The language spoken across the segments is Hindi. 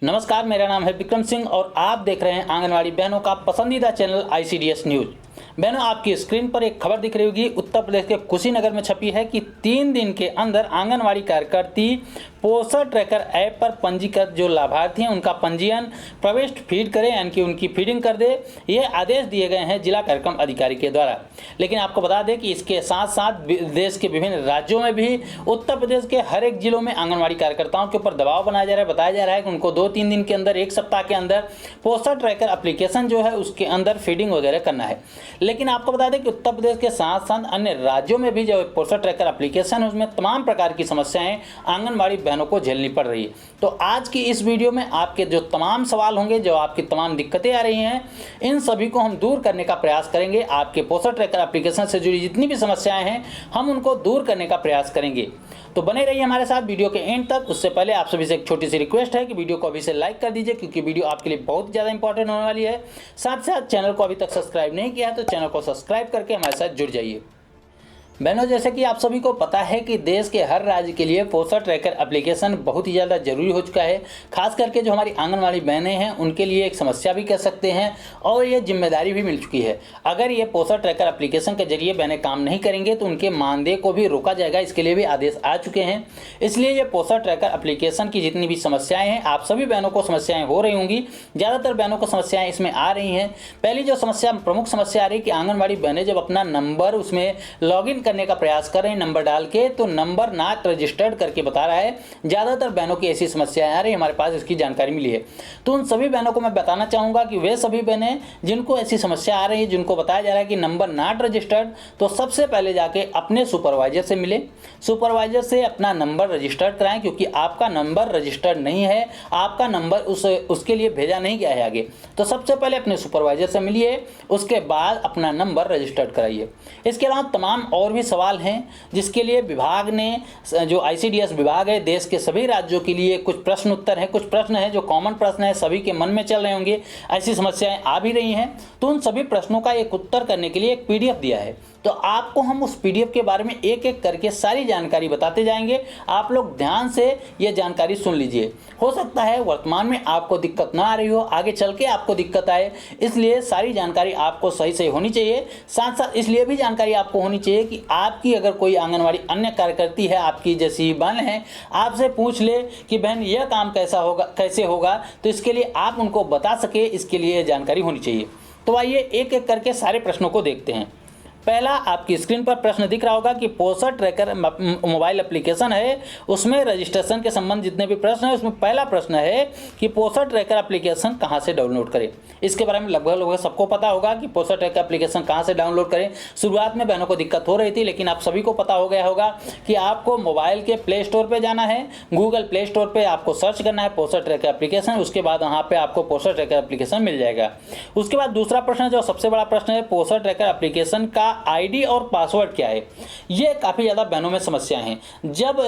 नमस्कार, मेरा नाम है विक्रम सिंह और आप देख रहे हैं आंगनवाड़ी बहनों का पसंदीदा चैनल ICDS न्यूज़। बहनों, आपकी स्क्रीन पर एक खबर दिख रही होगी। उत्तर प्रदेश के कुशीनगर में छपी है कि 3 दिन के अंदर आंगनवाड़ी कार्यकर्ती पोषण ट्रैकर ऐप पर पंजीकृत जो लाभार्थी हैं उनका पंजीयन प्रविष्ट फीड करें, यानी कि उनकी फीडिंग कर दे। ये आदेश दिए गए हैं जिला कार्यक्रम अधिकारी के द्वारा। लेकिन आपको बता दें कि इसके साथ साथ देश के विभिन्न राज्यों में भी उत्तर प्रदेश के हर एक जिलों में आंगनवाड़ी कार्यकर्ताओं के ऊपर दबाव बनाया जा रहा है। बताया जा रहा है कि उनको 2-3 दिन के अंदर, 1 सप्ताह के अंदर पोषण ट्रैकर एप्लीकेशन जो है उसके अंदर फीडिंग वगैरह करना है। लेकिन आपको बता दें कि उत्तर प्रदेश के साथ साथ अन्य राज्यों में भी जो पोषण ट्रैकर एप्लीकेशन है उसमें तमाम प्रकार की समस्याएं आंगनवाड़ी बहनों को झेलनी पड़ रही है। तो आज की इस वीडियो में आपके जो तमाम सवाल होंगे, जो आपकी तमाम दिक्कतें आ रही हैं, इन सभी को हम दूर करने का प्रयास करेंगे। आपके पोषण ट्रैकर एप्लीकेशन से जुड़ी जितनी भी समस्याएं हैं हम उनको दूर करने का प्रयास करेंगे। तो बने रहिए हमारे साथ वीडियो के एंड तक। उससे पहले आप सभी से एक छोटी सी रिक्वेस्ट है कि वीडियो को अभी से लाइक कर दीजिए, क्योंकि वीडियो आपके लिए बहुत ज़्यादा इंपॉर्टेंट होने वाली है। साथ साथ चैनल को अभी तक सब्सक्राइब नहीं किया है तो चैनल को सब्सक्राइब करके हमारे साथ जुड़ जाइए। बहनों, जैसे कि आप सभी को पता है कि देश के हर राज्य के लिए पोषण ट्रैकर एप्लीकेशन बहुत ही ज़्यादा जरूरी हो चुका है। खास करके जो हमारी आंगनवाड़ी बहनें हैं उनके लिए एक समस्या भी कह सकते हैं और ये जिम्मेदारी भी मिल चुकी है। अगर ये पोषण ट्रैकर एप्लीकेशन के जरिए बहनें काम नहीं करेंगे तो उनके मानदेय को भी रोका जाएगा। इसके लिए भी आदेश आ चुके हैं। इसलिए ये पोषण ट्रैकर एप्लीकेशन की जितनी भी समस्याएँ हैं, आप सभी बहनों को समस्याएँ हो रही होंगी। ज़्यादातर बहनों को समस्याएँ इसमें आ रही हैं। पहली जो समस्या, प्रमुख समस्या आ रही है कि आंगनवाड़ी बहनें जब अपना नंबर उसमें लॉगिन करने का प्रयास कर रहे हैं नंबर डाल के, तो नंबर नॉट रजिस्टर्ड करके बता रहा है। ज़्यादातर बहनों की ऐसी समस्याएं आ रही है, हमारे पास इसकी जानकारी मिली है। तो उन सभी बहनों को मैं बताना चाहूँगा कि वे सभी बहनें जिनको ऐसी समस्या आ रही है, जिनको बताया जा रहा है कि नंबर नॉट रजिस्टर्ड, तो सबसे पहले जाके अपने सुपरवाइजर से मिले। सुपरवाइजर से अपना नंबर रजिस्टर्ड कराएं, क्योंकि आपका नंबर रजिस्टर्ड नहीं है, आपका नंबर उसके लिए भेजा नहीं गया है आगे। तो सबसे पहले अपने सुपरवाइजर से मिलिए, उसके बाद अपना नंबर रजिस्टर्ड कराइए। इसके अलावा तमाम और भी सवाल हैं जिसके लिए विभाग ने, जो ICDS विभाग है, देश के सभी राज्यों के लिए कुछ प्रश्न उत्तर हैं, कुछ प्रश्न हैं जो कॉमन प्रश्न है, सभी के मन में चल रहे होंगे। ऐसी समस्याएं आ भी रही हैं, तो उन सभी प्रश्नों का एक उत्तर करने के लिए एक PDF दिया है। तो आपको हम उस PDF के बारे में एक एक करके सारी जानकारी बताते जाएंगे। आप लोग ध्यान से ये जानकारी सुन लीजिए। हो सकता है वर्तमान में आपको दिक्कत ना आ रही हो, आगे चल के आपको दिक्कत आए, इसलिए सारी जानकारी आपको सही सही होनी चाहिए। साथ साथ इसलिए भी जानकारी आपको होनी चाहिए कि आपकी अगर कोई आंगनवाड़ी अन्य कार्यकर्ती है, आपकी जैसी बहन है, आपसे पूछ ले कि बहन यह काम कैसा होगा, कैसे होगा, तो इसके लिए आप उनको बता सके, इसके लिए जानकारी होनी चाहिए। तो आइए एक एक करके सारे प्रश्नों को देखते हैं। पहला, आपकी स्क्रीन पर प्रश्न दिख रहा होगा कि पोषण ट्रैकर मोबाइल एप्लीकेशन है, उसमें रजिस्ट्रेशन के संबंध जितने भी प्रश्न है, उसमें पहला प्रश्न है कि पोषण ट्रैकर एप्लीकेशन कहां से डाउनलोड करें। इसके बारे में लगभग सबको पता होगा कि पोषण ट्रैकर एप्लीकेशन कहां से डाउनलोड करें। शुरुआत में बहनों को दिक्कत हो रही थी, लेकिन आप सभी को पता हो गया होगा कि आपको मोबाइल के प्ले स्टोर पर जाना है, गूगल प्ले स्टोर पर आपको सर्च करना है पोषण ट्रैकर एप्लीकेशन। उसके बाद वहाँ पर आपको पोषण ट्रैकर एप्लीकेशन मिल जाएगा। उसके बाद दूसरा प्रश्न, जो सबसे बड़ा प्रश्न है, पोषण ट्रैकर एप्लीकेशन का ID और पासवर्ड क्या है। ये काफ़ी ज़्यादा बहनों में समस्या है। जब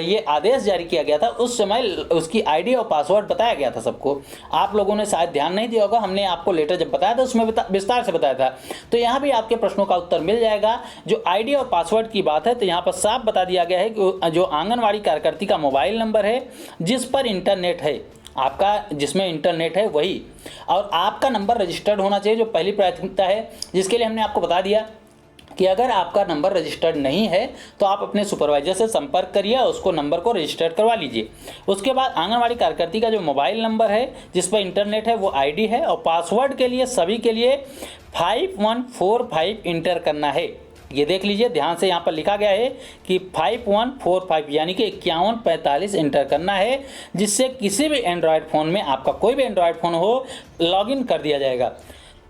ये आदेश जारी किया गया था उस समय उसकी ID और पासवर्ड बताया गया था सबको। आप लोगों ने शायद ध्यान नहीं दिया होगा, हमने आपको लेटर जब बताया था उसमें विस्तार से बताया था। तो यहाँ भी आपके प्रश्नों का उत्तर मिल जाएगा। जो ID और पासवर्ड की बात है, तो यहाँ पर साफ बता दिया गया है कि जो आंगनवाड़ी कार्यकर्ती का मोबाइल नंबर है जिस पर इंटरनेट है, आपका जिसमें इंटरनेट है वही, और आपका नंबर रजिस्टर्ड होना चाहिए, जो पहली प्राथमिकता है। जिसके लिए हमने आपको बता दिया कि अगर आपका नंबर रजिस्टर्ड नहीं है तो आप अपने सुपरवाइजर से संपर्क करिए और उसको नंबर को रजिस्टर्ड करवा लीजिए। उसके बाद आंगनवाड़ी कार्यकर्ती का जो मोबाइल नंबर है जिस पर इंटरनेट है वो ID है, और पासवर्ड के लिए सभी के लिए 5145 इंटर करना है। ये देख लीजिए ध्यान से, यहाँ पर लिखा गया है कि 5145 यानी कि 5145 इंटर करना है, जिससे किसी भी एंड्रॉयड फ़ोन में, आपका कोई भी एंड्रॉयड फ़ोन हो, लॉगिन कर दिया जाएगा।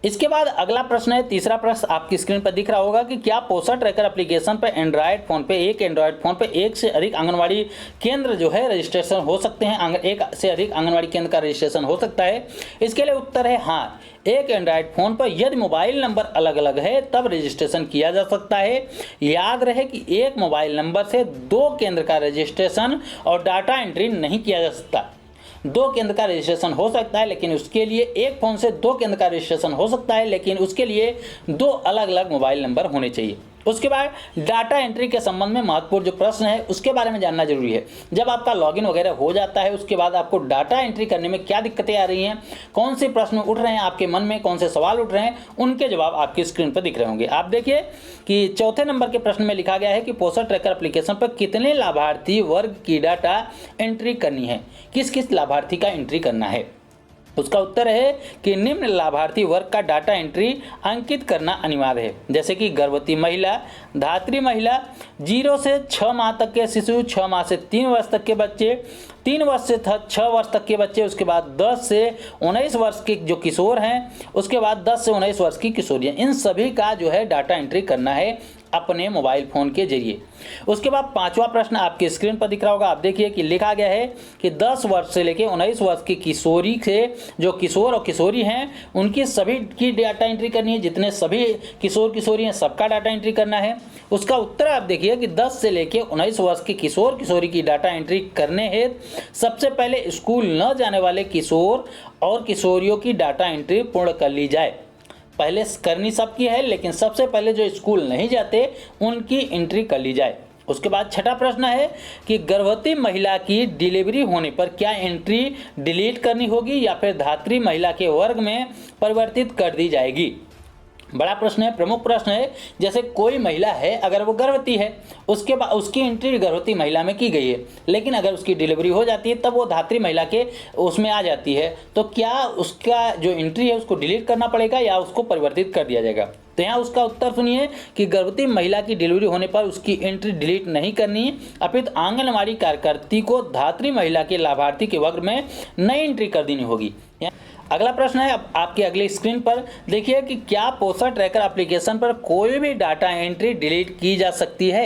इसके बाद अगला प्रश्न है, तीसरा प्रश्न आपकी स्क्रीन पर दिख रहा होगा कि क्या पोषण ट्रैकर एप्लीकेशन पर एंड्रॉयड फ़ोन पे, एक एंड्रॉयड फ़ोन पे एक से अधिक आंगनवाड़ी केंद्र जो है रजिस्ट्रेशन हो सकते हैं। एक से अधिक आंगनवाड़ी केंद्र का रजिस्ट्रेशन हो सकता है। इसके लिए उत्तर है हाँ। एक एंड्रॉयड फ़ोन पर यदि मोबाइल नंबर अलग अलग है तब रजिस्ट्रेशन किया जा सकता है। याद रहे कि एक मोबाइल नंबर से 2 केंद्र का रजिस्ट्रेशन और डाटा एंट्री नहीं किया जा सकता। 2 केंद्र का रजिस्ट्रेशन हो सकता है, लेकिन उसके लिए एक फ़ोन से 2 केंद्र का रजिस्ट्रेशन हो सकता है, लेकिन उसके लिए 2 अलग अलग मोबाइल नंबर होने चाहिए। उसके बाद डाटा एंट्री के संबंध में महत्वपूर्ण जो प्रश्न है उसके बारे में जानना जरूरी है। जब आपका लॉगिन वगैरह हो जाता है उसके बाद आपको डाटा एंट्री करने में क्या दिक्कतें आ रही हैं, कौन से प्रश्न उठ रहे हैं आपके मन में, कौन से सवाल उठ रहे हैं, उनके जवाब आपकी स्क्रीन पर दिख रहे होंगे। आप देखिए कि चौथे नंबर के प्रश्न में लिखा गया है कि पोस्टर ट्रैकर एप्लीकेशन पर कितने लाभार्थी वर्ग की डाटा एंट्री करनी है, किस किस लाभार्थी का एंट्री करना है। उसका उत्तर है कि निम्न लाभार्थी वर्ग का डाटा एंट्री अंकित करना अनिवार्य है, जैसे कि गर्भवती महिला, धात्री महिला, 0 से 6 माह तक के शिशु, 6 माह से 3 वर्ष तक के बच्चे, 3 वर्ष से 6 वर्ष तक के बच्चे, उसके बाद 10 से 19 वर्ष के जो किशोर हैं, उसके बाद 10 से 19 वर्ष की किशोरियाँ, इन सभी का जो है डाटा एंट्री करना है अपने मोबाइल फ़ोन के जरिए। उसके बाद 5वां प्रश्न आपके स्क्रीन पर दिख रहा होगा। आप देखिए कि लिखा गया है कि 10 वर्ष से लेकर 19 वर्ष की किशोरी से जो किशोर और किशोरी हैं उनकी सभी की डाटा एंट्री करनी है, जितने सभी किशोर किशोरी हैं सबका डाटा एंट्री करना है। उसका उत्तर आप देखिए कि 10 से लेकर 19 वर्ष के किशोर किशोरी की डाटा एंट्री करने हेतु सबसे पहले स्कूल न जाने वाले किशोर और किशोरियों की डाटा एंट्री पूर्ण कर ली जाए। पहले करनी सबकी है, लेकिन सबसे पहले जो स्कूल नहीं जाते उनकी एंट्री कर ली जाए। उसके बाद 6ठा प्रश्न है कि गर्भवती महिला की डिलीवरी होने पर क्या एंट्री डिलीट करनी होगी या फिर धात्री महिला के वर्ग में परिवर्तित कर दी जाएगी। बड़ा प्रश्न है, प्रमुख प्रश्न है। जैसे कोई महिला है, अगर वो गर्भवती है, उसके बाद उसकी एंट्री गर्भवती महिला में की गई है, लेकिन अगर उसकी डिलीवरी हो जाती है तब वो धात्री महिला के उसमें आ जाती है, तो क्या उसका जो एंट्री है उसको डिलीट करना पड़ेगा या उसको परिवर्तित कर दिया जाएगा। तो यहाँ उसका उत्तर सुनिए कि गर्भवती महिला की डिलीवरी होने पर उसकी एंट्री डिलीट नहीं करनी, अपितु आंगनवाड़ी कार्यकर्ती को धात्री महिला के लाभार्थी के वर्ग में नई एंट्री कर देनी होगी। अगला प्रश्न है, अब आपके अगली स्क्रीन पर देखिए कि क्या पोस्टर ट्रैकर एप्लीकेशन पर कोई भी डाटा एंट्री डिलीट की जा सकती है।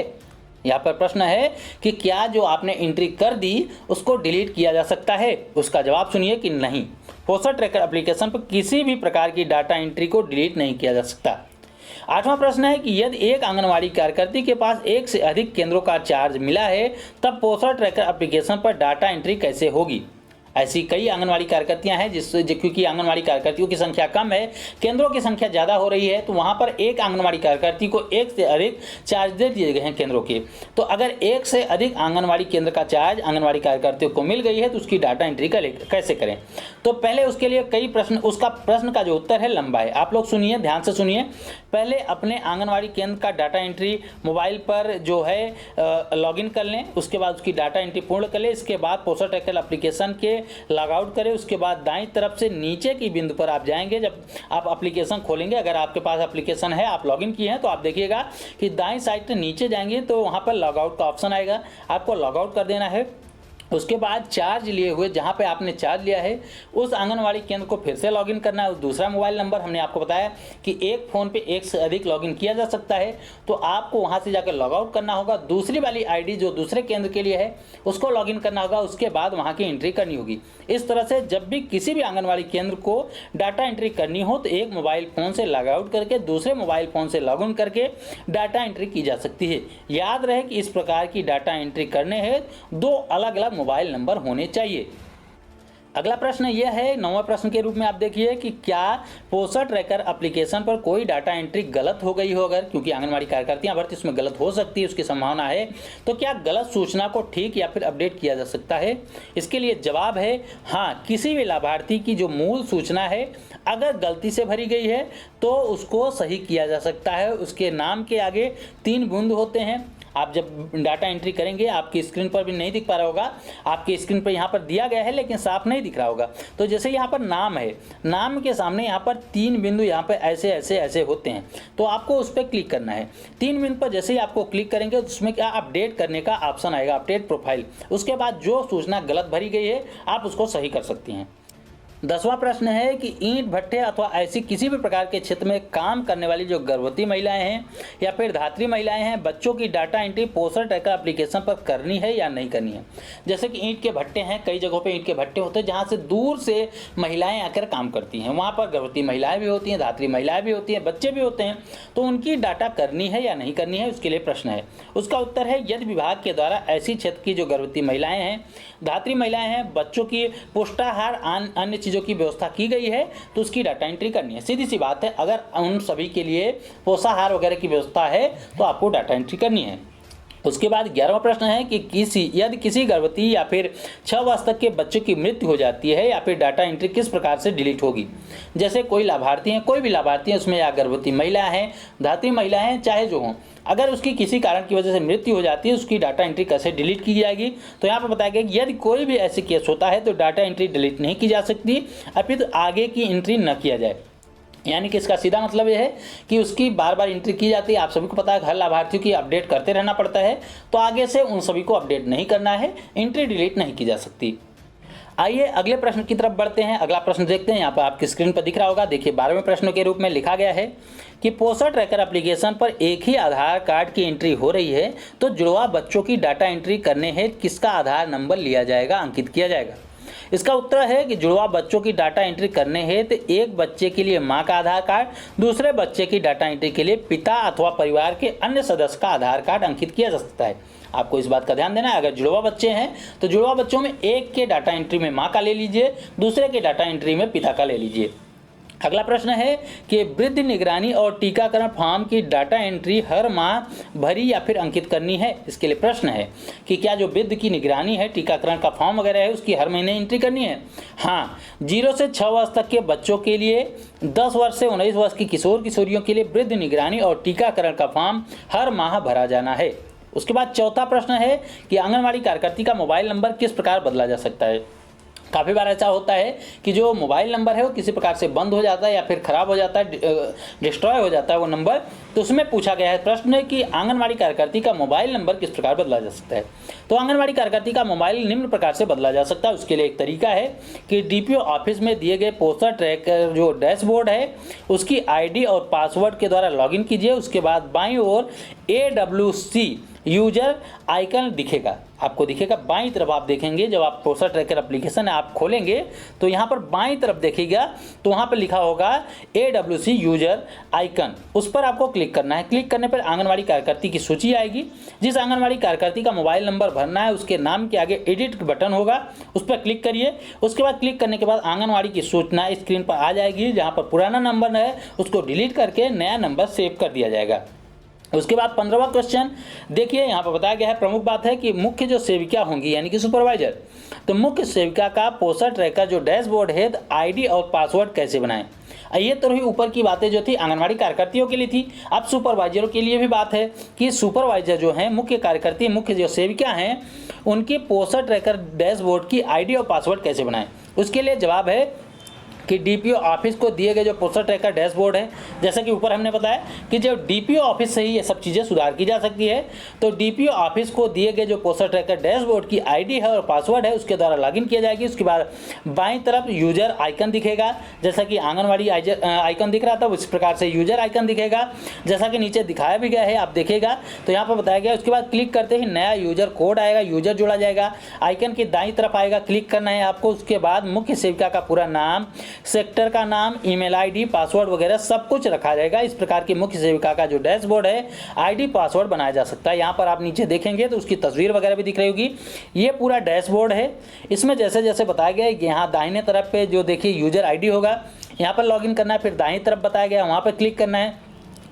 यहाँ पर प्रश्न है कि क्या जो आपने एंट्री कर दी उसको डिलीट किया जा सकता है। उसका जवाब सुनिए कि नहीं, पोस्टर ट्रैकर एप्लीकेशन पर किसी भी प्रकार की डाटा एंट्री को डिलीट नहीं किया जा सकता। 8वां प्रश्न है कि यदि एक आंगनवाड़ी कार्यकर्ती के पास एक से अधिक केंद्रों का चार्ज मिला है तब पोस्टर ट्रैकर एप्लीकेशन पर डाटा एंट्री कैसे होगी। ऐसी कई आंगनवाड़ी कार्यकर्तियां हैं क्योंकि आंगनवाड़ी कार्यकर्तियों की संख्या कम है, केंद्रों की संख्या ज़्यादा हो रही है, तो वहां पर एक आंगनवाड़ी कार्यकर्ती को एक से अधिक चार्ज दे दिए गए हैं केंद्रों के। तो अगर एक से अधिक आंगनवाड़ी केंद्र का चार्ज आंगनवाड़ी कार्यकर्तियों को मिल गई है तो उसकी डाटा एंट्री कैसे करें। तो पहले उसके लिए कई प्रश्न, उसका प्रश्न का जो उत्तर है लंबा है, आप लोग सुनिए, ध्यान से सुनिए। पहले अपने आंगनवाड़ी केंद्र का डाटा एंट्री मोबाइल पर जो है लॉगिन कर लें, उसके बाद उसकी डाटा एंट्री पूर्ण कर लें। इसके बाद पोस्टर ट्रैकर एप्लीकेशन के लॉग आउट करें। उसके बाद दाईं तरफ से नीचे की बिंदु पर आप जाएंगे, जब आप एप्लीकेशन खोलेंगे, अगर आपके पास एप्लीकेशन है, आप लॉगिन किए हैं, तो आप देखिएगा कि दाईं साइड से नीचे जाएंगे तो वहाँ पर लॉग आउट का ऑप्शन आएगा, आपको लॉग आउट कर देना है। उसके बाद चार्ज लिए हुए जहाँ पे आपने चार्ज लिया है उस आंगनवाड़ी केंद्र को फिर से लॉगिन करना है। उस दूसरा मोबाइल नंबर, हमने आपको बताया कि एक फ़ोन पे एक से अधिक लॉगिन किया जा सकता है, तो आपको वहाँ से जाकर लॉग आउट करना होगा। दूसरी वाली आईडी जो दूसरे केंद्र के लिए है उसको लॉगिन करना होगा, उसके बाद वहाँ की एंट्री करनी होगी। इस तरह से जब भी किसी भी आंगनवाड़ी केंद्र को डाटा एंट्री करनी हो तो एक मोबाइल फ़ोन से लॉग आउट करके दूसरे मोबाइल फ़ोन से लॉग इन करके डाटा एंट्री की जा सकती है। याद रहे कि इस प्रकार की डाटा एंट्री करने हेतु 2 अलग अलग मोबाइल नंबर होने चाहिए। अगला प्रश्न यह है, 9वां प्रश्न के रूप में आप देखिए कि क्या पोस्टर ट्रैकर एप्लीकेशन पर कोई डाटा एंट्री गलत हो गई हो, अगर क्योंकि आंगनवाड़ी कार्यकर्तियां भर्ती उसमें गलत हो सकती है, उसकी संभावना है, तो क्या गलत सूचना को ठीक या फिर अपडेट किया जा सकता है। इसके लिए जवाब है हाँ, किसी भी लाभार्थी की जो मूल सूचना है अगर गलती से भरी गई है तो उसको सही किया जा सकता है। उसके नाम के आगे 3 बिंदु होते हैं। आप जब डाटा एंट्री करेंगे, आपकी स्क्रीन पर भी नहीं दिख पा रहा होगा, आपकी स्क्रीन पर यहाँ पर दिया गया है लेकिन साफ नहीं दिख रहा होगा। तो जैसे यहाँ पर नाम है, नाम के सामने यहाँ पर 3 बिंदु यहाँ पर ऐसे ऐसे ऐसे होते हैं, तो आपको उस पर क्लिक करना है। 3 बिंदु पर जैसे ही आपको क्लिक करेंगे उसमें क्या अपडेट करने का ऑप्शन आएगा, अपडेट प्रोफाइल। उसके बाद जो सूचना गलत भरी गई है आप उसको सही कर सकती हैं। 10वां प्रश्न है कि ईंट भट्ठे अथवा ऐसी किसी भी प्रकार के क्षेत्र में काम करने वाली जो गर्भवती महिलाएं हैं या फिर धात्री महिलाएं हैं, बच्चों की data entry poster tracker application पर करनी है या नहीं करनी है। जैसे कि ईंट के भट्टे हैं, कई जगहों पे ईंट के भट्टे होते हैं जहाँ से दूर से महिलाएं आकर काम करती हैं, वहाँ पर गर्भवती महिलाएं भी होती हैं, धात्री महिलाएं भी होती हैं, बच्चे भी होते हैं, तो उनकी डाटा करनी है या नहीं करनी है, उसके लिए प्रश्न है। उसका उत्तर है यदि विभाग के द्वारा ऐसी क्षेत्र की जो गर्भवती महिलाएं हैं, धात्री महिलाएं हैं, बच्चों की पुष्टाहार अन्य चीज़ों की व्यवस्था की गई है तो उसकी डाटा एंट्री करनी है। सीधी सी बात है, अगर उन सभी के लिए पोषाहार वगैरह की व्यवस्था है तो आपको डाटा एंट्री करनी है। उसके बाद 11वां प्रश्न है कि यदि किसी गर्भवती या फिर 6 वर्ष तक के बच्चों की मृत्यु हो जाती है या फिर डाटा एंट्री किस प्रकार से डिलीट होगी। जैसे कोई लाभार्थी हैं, कोई भी लाभार्थी है, उसमें या गर्भवती महिला हैं, धात्री महिला हैं, चाहे जो हों, अगर उसकी किसी कारण की वजह से मृत्यु हो जाती है उसकी डाटा एंट्री कैसे डिलीट की जाएगी। तो यहाँ पर बताया गया कि यदि कोई भी ऐसे केस होता है तो डाटा एंट्री डिलीट नहीं की जा सकती, अपितु आगे की एंट्री न किया जाए। यानी कि इसका सीधा मतलब यह है कि उसकी बार बार एंट्री की जाती है। आप सभी को पता है हर लाभार्थियों की अपडेट करते रहना पड़ता है, तो आगे से उन सभी को अपडेट नहीं करना है, एंट्री डिलीट नहीं की जा सकती। आइए अगले प्रश्न की तरफ बढ़ते हैं। अगला प्रश्न देखते हैं, यहाँ पर आपकी स्क्रीन पर दिख रहा होगा। देखिए 12वें प्रश्न के रूप में लिखा गया है कि पोषण ट्रैकर एप्लीकेशन पर एक ही आधार कार्ड की एंट्री हो रही है तो जुड़वा बच्चों की डाटा एंट्री करने हेतु किसका आधार नंबर लिया जाएगा, अंकित किया जाएगा। इसका उत्तर है कि जुड़वा बच्चों की डाटा एंट्री करने हेतु एक बच्चे के लिए मां का आधार कार्ड, दूसरे बच्चे की डाटा एंट्री के लिए पिता अथवा परिवार के अन्य सदस्य का आधार कार्ड अंकित किया जा सकता है। आपको इस बात का ध्यान देना है, अगर जुड़वा बच्चे हैं तो जुड़वा बच्चों में एक के डाटा एंट्री में मां का ले लीजिए, दूसरे के डाटा एंट्री में पिता का ले लीजिए। अगला प्रश्न है कि वृद्ध निगरानी और टीकाकरण फॉर्म की डाटा एंट्री हर माह भरी या फिर अंकित करनी है। इसके लिए प्रश्न है कि क्या जो वृद्ध की निगरानी है, टीकाकरण का फॉर्म वगैरह है, उसकी हर महीने एंट्री करनी है। हाँ, 0 से 6 वर्ष तक के बच्चों के लिए, 10 वर्ष से 19 वर्ष की किशोर किशोरियों के लिए वृद्ध निगरानी और टीकाकरण का फॉर्म हर माह भरा जाना है। उसके बाद चौथा प्रश्न है कि आंगनवाड़ी कार्यकर्ती का मोबाइल नंबर किस प्रकार बदला जा सकता है। काफ़ी बार ऐसा होता है कि जो मोबाइल नंबर है वो किसी प्रकार से बंद हो जाता है या फिर ख़राब हो जाता है, डिस्ट्रॉय हो जाता है वो नंबर। तो उसमें पूछा गया है प्रश्न है कि आंगनवाड़ी कार्यकर्ती का मोबाइल नंबर किस प्रकार बदला जा सकता है। तो आंगनवाड़ी कार्यकर्ती का मोबाइल निम्न प्रकार से बदला जा सकता है। उसके लिए एक तरीका है कि डीपीओ ऑफिस में दिए गए पोस्टर ट्रैकर जो डैशबोर्ड है उसकी आईडी और पासवर्ड के द्वारा लॉगिन कीजिए। उसके बाद बाईं ओर AWC यूजर आइकन दिखेगा, आपको दिखेगा बाईं तरफ। आप देखेंगे जब आप पोस्टर ट्रैकर एप्लीकेशन आप खोलेंगे तो यहाँ पर बाईं तरफ देखिएगा तो वहाँ पर लिखा होगा AWC यूजर आइकन, उस पर आपको क्लिक करना है। क्लिक करने पर आंगनवाड़ी कार्यकर्ती की सूची आएगी। जिस आंगनवाड़ी कार्यकर्ती का मोबाइल नंबर भरना है उसके नाम के आगे एडिट बटन होगा, उस पर क्लिक करिए। उसके बाद क्लिक करने के बाद आंगनवाड़ी की सूचना स्क्रीन पर आ जाएगी, जहाँ पर पुराना नंबर है उसको डिलीट करके नया नंबर सेव कर दिया जाएगा। उसके बाद 15वां क्वेश्चन देखिए, यहाँ पर बताया गया है, प्रमुख बात है कि मुख्य जो सेविका होंगी यानी कि सुपरवाइजर, तो मुख्य सेविका का पोस्टर ट्रैकर जो डैशबोर्ड है आईडी और पासवर्ड कैसे बनाएं। ये तो रही ऊपर की बातें जो थी आंगनवाड़ी कार्यकर्तियों के लिए थी। अब सुपरवाइजरों के लिए भी बात है कि सुपरवाइजर जो हैं, मुख्य कार्यकर्ती, मुख्य जो सेविका हैं, उनकी पोस्टर ट्रैकर डैशबोर्ड की आईडी और पासवर्ड कैसे बनाएं। उसके लिए जवाब है कि डीपीओ ऑफिस को दिए गए जो पोस्टर ट्रैकर डैशबोर्ड है, जैसा कि ऊपर हमने बताया कि जब डीपीओ ऑफिस से ही ये सब चीज़ें सुधार की जा सकती है, तो डीपीओ ऑफिस को दिए गए जो पोस्टर ट्रैकर डैशबोर्ड की आईडी है और पासवर्ड है उसके द्वारा लॉगिन किया जाएगी। उसके बाद बाईं तरफ यूजर आइकन दिखेगा, जैसा कि आंगनवाड़ी आइकन दिख रहा था उस प्रकार से यूजर आइकन दिखेगा, जैसा कि नीचे दिखाया भी गया है, आप देखिएगा तो यहाँ पर बताया गया। उसके बाद क्लिक करते ही नया यूजर कोड आएगा, यूजर जोड़ा जाएगा, आइकन की दाईं तरफ आएगा, क्लिक करना है आपको। उसके बाद मुख्य सेविका का पूरा नाम, सेक्टर का नाम, ईमेल आईडी, पासवर्ड वगैरह सब कुछ रखा जाएगा। इस प्रकार की मुख्य सेविका का जो डैशबोर्ड है आईडी पासवर्ड बनाया जा सकता है। यहाँ पर आप नीचे देखेंगे तो उसकी तस्वीर वगैरह भी दिख रही होगी। ये पूरा डैशबोर्ड है, इसमें जैसे जैसे बताया गया है यहाँ दाहिने तरफ पे जो देखिए यूजर आईडी होगा, यहाँ पर लॉगिन करना है, फिर दाहिनी तरफ बताया गया वहाँ पर क्लिक करना है।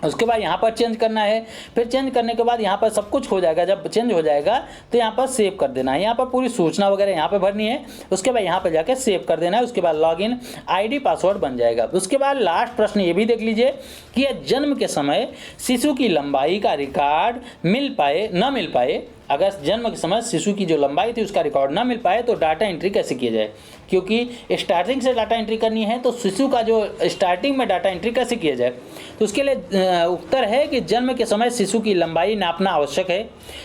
उसके बाद यहाँ पर चेंज करना है, फिर चेंज करने के बाद यहाँ पर सब कुछ हो जाएगा। जब चेंज हो जाएगा तो यहाँ पर सेव कर देना है, यहाँ पर पूरी सूचना वगैरह यहाँ पर भरनी है। उसके बाद यहाँ पर जाकर सेव कर देना है। उसके बाद लॉगिन आईडी पासवर्ड बन जाएगा। उसके बाद लास्ट प्रश्न ये भी देख लीजिए कि जन्म के समय शिशु की लंबाई का रिकॉर्ड मिल पाए न मिल पाए। अगर जन्म के समय शिशु की जो लंबाई थी उसका रिकॉर्ड ना मिल पाए तो डाटा एंट्री कैसे किया जाए, क्योंकि स्टार्टिंग से डाटा एंट्री करनी है तो शिशु का जो स्टार्टिंग में डाटा एंट्री कैसे किया जाए। तो उसके लिए उत्तर है कि जन्म के समय शिशु की लंबाई नापना आवश्यक है।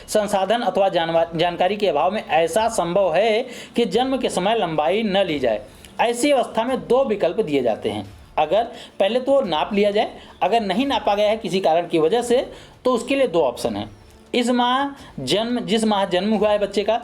संसाधन अथवा जानकारी के अभाव में ऐसा संभव है कि जन्म के समय लंबाई न ली जाए। ऐसी अवस्था में 2 विकल्प दिए जाते हैं। अगर पहले तो नाप लिया जाए, अगर नहीं नापा गया है किसी कारण की वजह से तो उसके लिए 2 ऑप्शन हैं। जिस माह जन्म हुआ है बच्चे का,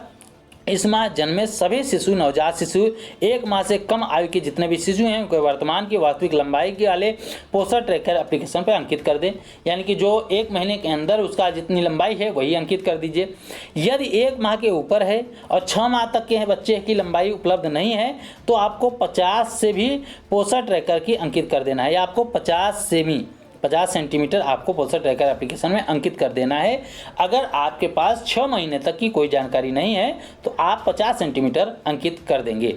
इस माह जन्मे सभी शिशु, नवजात शिशु, 1 माह से कम आयु के जितने भी शिशु हैं उनको वर्तमान की वास्तविक लंबाई के वाले पोषण ट्रैकर एप्लीकेशन पर अंकित कर दें। यानी कि जो 1 महीने के अंदर उसका जितनी लंबाई है वही अंकित कर दीजिए। यदि 1 माह के ऊपर है और 6 माह तक के बच्चे की लंबाई उपलब्ध नहीं है तो आपको 50 से भी पोषण ट्रैकर की अंकित कर देना है, या आपको 50 सेंटीमीटर आपको पोषण ट्रैकर एप्लीकेशन में अंकित कर देना है। अगर आपके पास 6 महीने तक की कोई जानकारी नहीं है तो आप 50 सेंटीमीटर अंकित कर देंगे।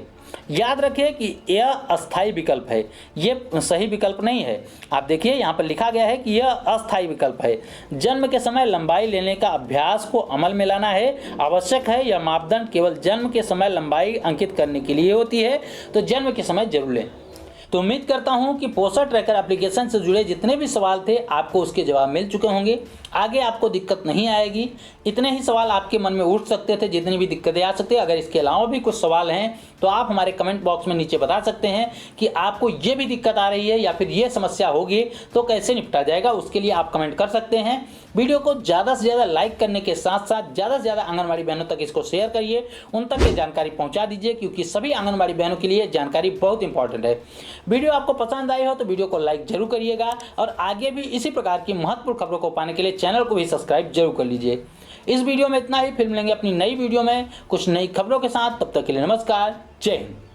याद रखिए कि यह अस्थायी विकल्प है, ये सही विकल्प नहीं है। आप देखिए यहाँ पर लिखा गया है कि यह अस्थायी विकल्प है। जन्म के समय लंबाई लेने का अभ्यास को अमल में लाना है, आवश्यक है। यह मापदंड केवल जन्म के समय लंबाई अंकित करने के लिए होती है, तो जन्म के समय जरूर लें। तो उम्मीद करता हूं कि पोषण ट्रैकर एप्लीकेशन से जुड़े जितने भी सवाल थे आपको उसके जवाब मिल चुके होंगे। आगे आपको दिक्कत नहीं आएगी। इतने ही सवाल आपके मन में उठ सकते थे, जितनी भी दिक्कतें आ सकती है। अगर इसके अलावा भी कुछ सवाल हैं तो आप हमारे कमेंट बॉक्स में नीचे बता सकते हैं कि आपको ये भी दिक्कत आ रही है या फिर ये समस्या होगी तो कैसे निपटा जाएगा, उसके लिए आप कमेंट कर सकते हैं। वीडियो को ज़्यादा से ज़्यादा लाइक करने के साथ साथ ज़्यादा से ज़्यादा आंगनबाड़ी बहनों तक इसको शेयर करिए, उन तक ये जानकारी पहुँचा दीजिए, क्योंकि सभी आंगनबाड़ी बहनों के लिए जानकारी बहुत इंपॉर्टेंट है। वीडियो आपको पसंद आई हो तो वीडियो को लाइक जरूर करिएगा, और आगे भी इसी प्रकार की महत्वपूर्ण खबरों को पाने के लिए चैनल को भी सब्सक्राइब जरूर कर लीजिए। इस वीडियो में इतना ही, फिर मिलेंगे अपनी नई वीडियो में कुछ नई खबरों के साथ। तब तक के लिए नमस्कार, जय हिंद।